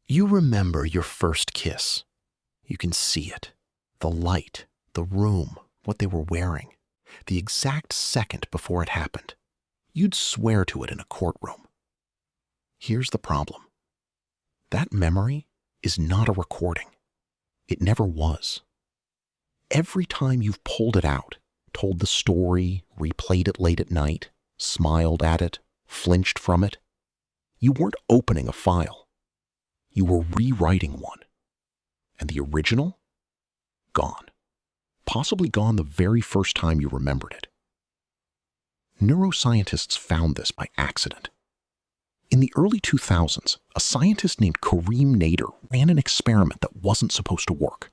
You remember your first kiss. You can see it. The light, the room, what they were wearing, the exact second before it happened. You'd swear to it in a courtroom. Here's the problem. That memory is not a recording. It never was. Every time you've pulled it out, told the story, replayed it late at night, smiled at it, flinched from it, you weren't opening a file. You were rewriting one. And the original? Gone. Possibly gone the very first time you remembered it. Neuroscientists found this by accident. In the early 2000s, a scientist named Karim Nader ran an experiment that wasn't supposed to work.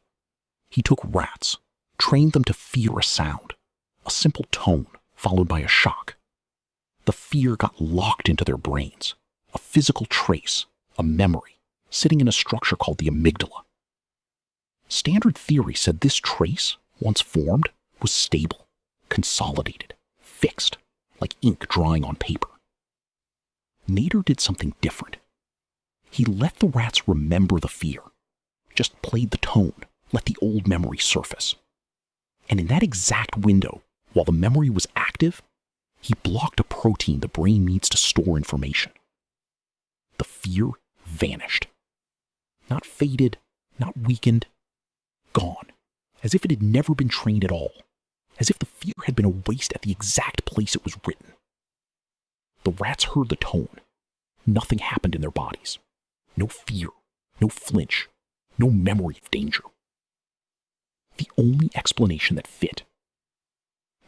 He took rats, trained them to fear a sound, a simple tone followed by a shock. The fear got locked into their brains, a physical trace, a memory, sitting in a structure called the amygdala. Standard theory said this trace, once formed, was stable, consolidated, fixed, like ink drying on paper. Nader did something different. He let the rats remember the fear, just played the tone, let the old memory surface. And in that exact window, while the memory was active, he blocked a protein the brain needs to store information. The fear vanished. Not faded, not weakened, gone, as if it had never been trained at all, as if the fear had been erased at the exact place it was written. The rats heard the tone. Nothing happened in their bodies. No fear, no flinch, no memory of danger. The only explanation that fit.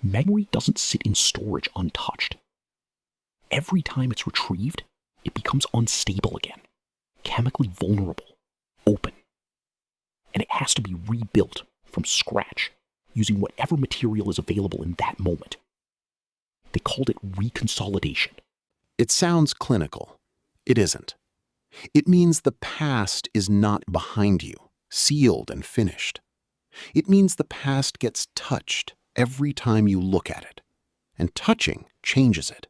Memory doesn't sit in storage untouched. Every time it's retrieved, it becomes unstable again, chemically vulnerable, open. And it has to be rebuilt from scratch using whatever material is available in that moment. They called it reconsolidation. It sounds clinical. It isn't. It means the past is not behind you, sealed and finished. It means the past gets touched every time you look at it, and touching changes it.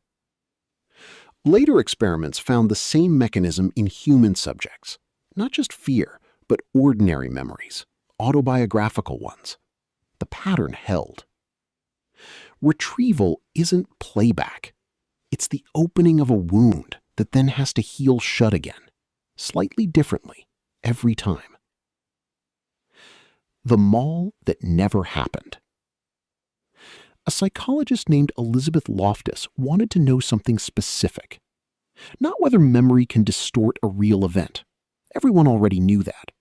Later experiments found the same mechanism in human subjects, not just fear, but ordinary memories, autobiographical ones. The pattern held. Retrieval isn't playback. It's the opening of a wound that then has to heal shut again, slightly differently, every time. The mall that never happened. A psychologist named Elizabeth Loftus wanted to know something specific. Not whether memory can distort a real event. Everyone already knew that.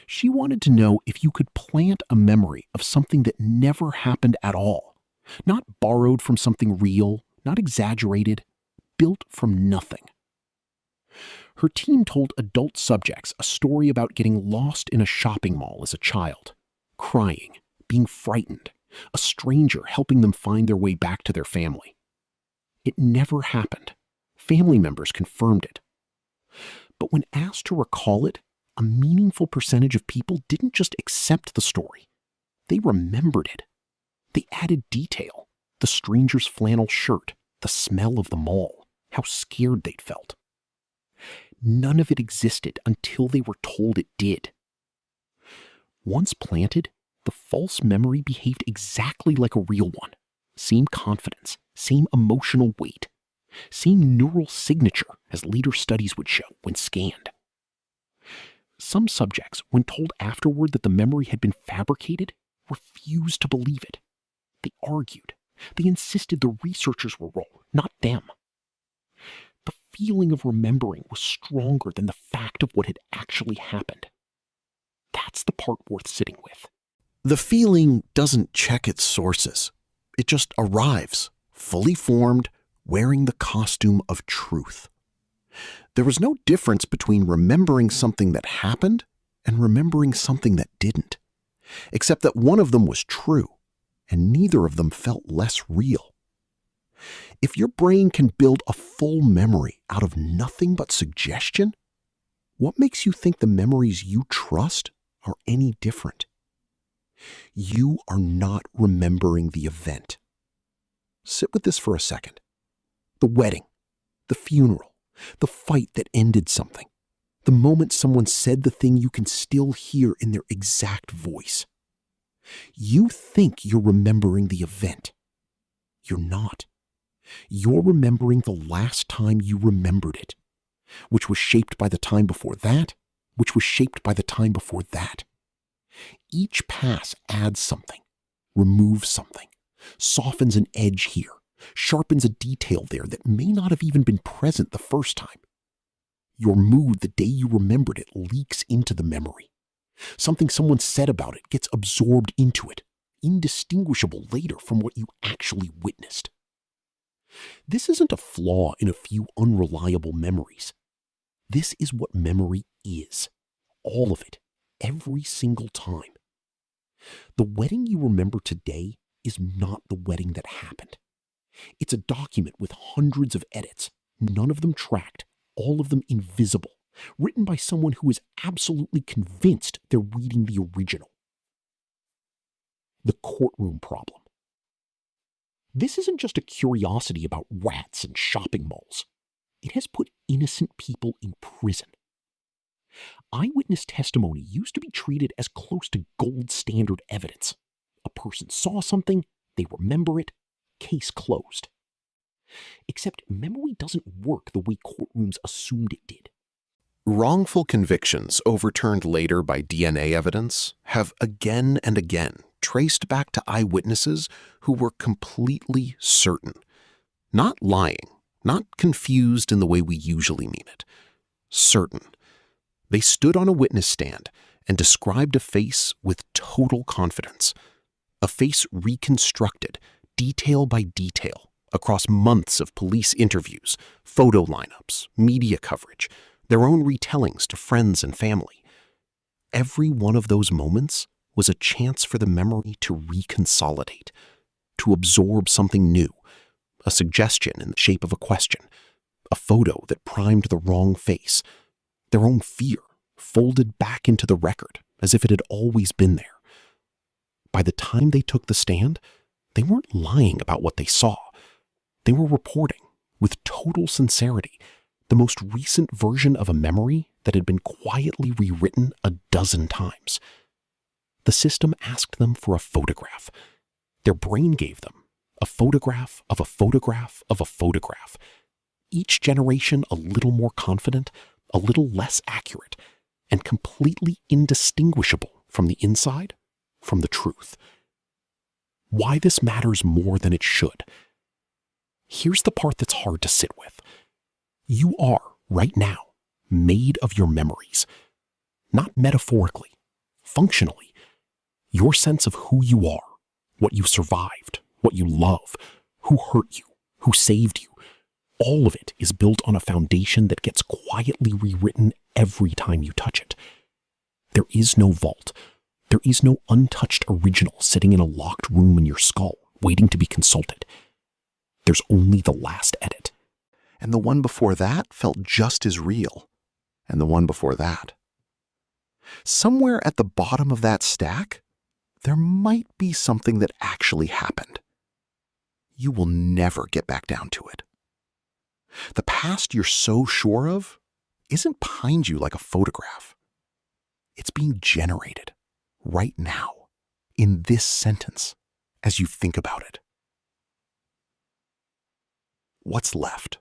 She wanted to know if you could plant a memory of something that never happened at all, not borrowed from something real, not exaggerated, built from nothing. Her team told adult subjects a story about getting lost in a shopping mall as a child, crying, being frightened, a stranger helping them find their way back to their family. It never happened. Family members confirmed it. But when asked to recall it, a meaningful percentage of people didn't just accept the story. They remembered it. They added detail, the stranger's flannel shirt, the smell of the mall, how scared they'd felt. None of it existed until they were told it did. Once planted, the false memory behaved exactly like a real one. Same confidence, same emotional weight, same neural signature as later studies would show when scanned. Some subjects, when told afterward that the memory had been fabricated, refused to believe it. They argued. They insisted the researchers were wrong, not them. The feeling of remembering was stronger than the fact of what had actually happened. That's the part worth sitting with. The feeling doesn't check its sources. It just arrives, fully formed, wearing the costume of truth. There was no difference between remembering something that happened and remembering something that didn't, except that one of them was true, and neither of them felt less real. If your brain can build a full memory out of nothing but suggestion, what makes you think the memories you trust are any different? You are not remembering the event. Sit with this for a second. The wedding, the funeral, the fight that ended something. The moment someone said the thing you can still hear in their exact voice. You think you're remembering the event. You're not. You're remembering the last time you remembered it, which was shaped by the time before that, which was shaped by the time before that. Each pass adds something, removes something, softens an edge here, sharpens a detail there that may not have even been present the first time. Your mood the day you remembered it leaks into the memory. Something someone said about it gets absorbed into it, indistinguishable later from what you actually witnessed. This isn't a flaw in a few unreliable memories. This is what memory is. All of it. Every single time. The wedding you remember today is not the wedding that happened. It's a document with hundreds of edits, none of them tracked, all of them invisible, written by someone who is absolutely convinced they're reading the original. The courtroom problem. This isn't just a curiosity about rats and shopping malls. It has put innocent people in prison. Eyewitness testimony used to be treated as close to gold standard evidence. A person saw something, they remember it, case closed. Except memory doesn't work the way courtrooms assumed it did. Wrongful convictions overturned later by DNA evidence have again and again traced back to eyewitnesses who were completely certain. Not lying, not confused in the way we usually mean it. Certain. They stood on a witness stand and described a face with total confidence. A face reconstructed, detail by detail, across months of police interviews, photo lineups, media coverage, their own retellings to friends and family. Every one of those moments was a chance for the memory to reconsolidate, to absorb something new, a suggestion in the shape of a question, a photo that primed the wrong face, their own fear folded back into the record as if it had always been there. By the time they took the stand, they weren't lying about what they saw. They were reporting, with total sincerity, the most recent version of a memory that had been quietly rewritten a dozen times. The system asked them for a photograph. Their brain gave them a photograph of a photograph of a photograph. Each generation a little more confident, a little less accurate, and completely indistinguishable from the inside, from the truth. Why this matters more than it should. Here's the part that's hard to sit with. You are, right now, made of your memories. Not metaphorically, functionally. Your sense of who you are, what you survived, what you love, who hurt you, who saved you. All of it is built on a foundation that gets quietly rewritten every time you touch it. There is no vault. There is no untouched original sitting in a locked room in your skull, waiting to be consulted. There's only the last edit. And the one before that felt just as real. And the one before that. Somewhere at the bottom of that stack, there might be something that actually happened. You will never get back down to it. The past you're so sure of isn't behind you like a photograph. It's being generated right now, in this sentence, as you think about it. What's left?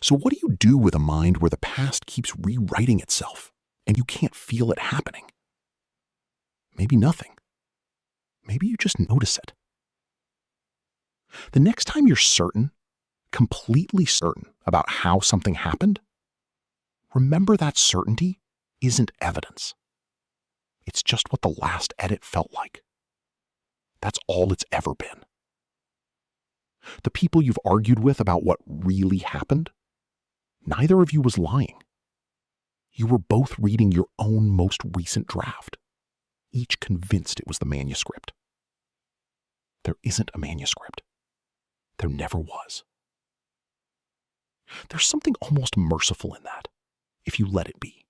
So what do you do with a mind where the past keeps rewriting itself and you can't feel it happening? Maybe nothing. Maybe you just notice it. The next time you're certain, completely certain about how something happened, remember that certainty isn't evidence. It's just what the last edit felt like. That's all it's ever been. The people you've argued with about what really happened, neither of you was lying. You were both reading your own most recent draft, each convinced it was the manuscript. There isn't a manuscript. There never was. There's something almost merciful in that, if you let it be.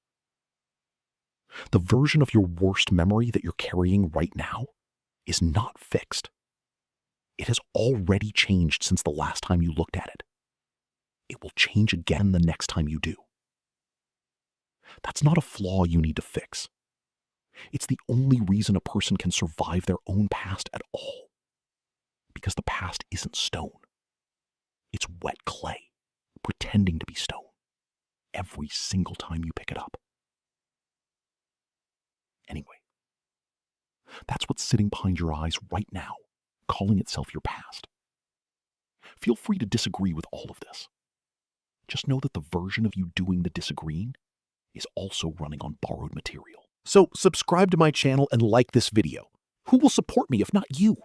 The version of your worst memory that you're carrying right now is not fixed. It has already changed since the last time you looked at it. It will change again the next time you do. That's not a flaw you need to fix. It's the only reason a person can survive their own past at all. Because the past isn't stone. It's wet clay, pretending to be stone, every single time you pick it up. Anyway, that's what's sitting behind your eyes right now, calling itself your past. Feel free to disagree with all of this. Just know that the version of you doing the disagreeing is also running on borrowed material. So subscribe to my channel and like this video. Who will support me if not you?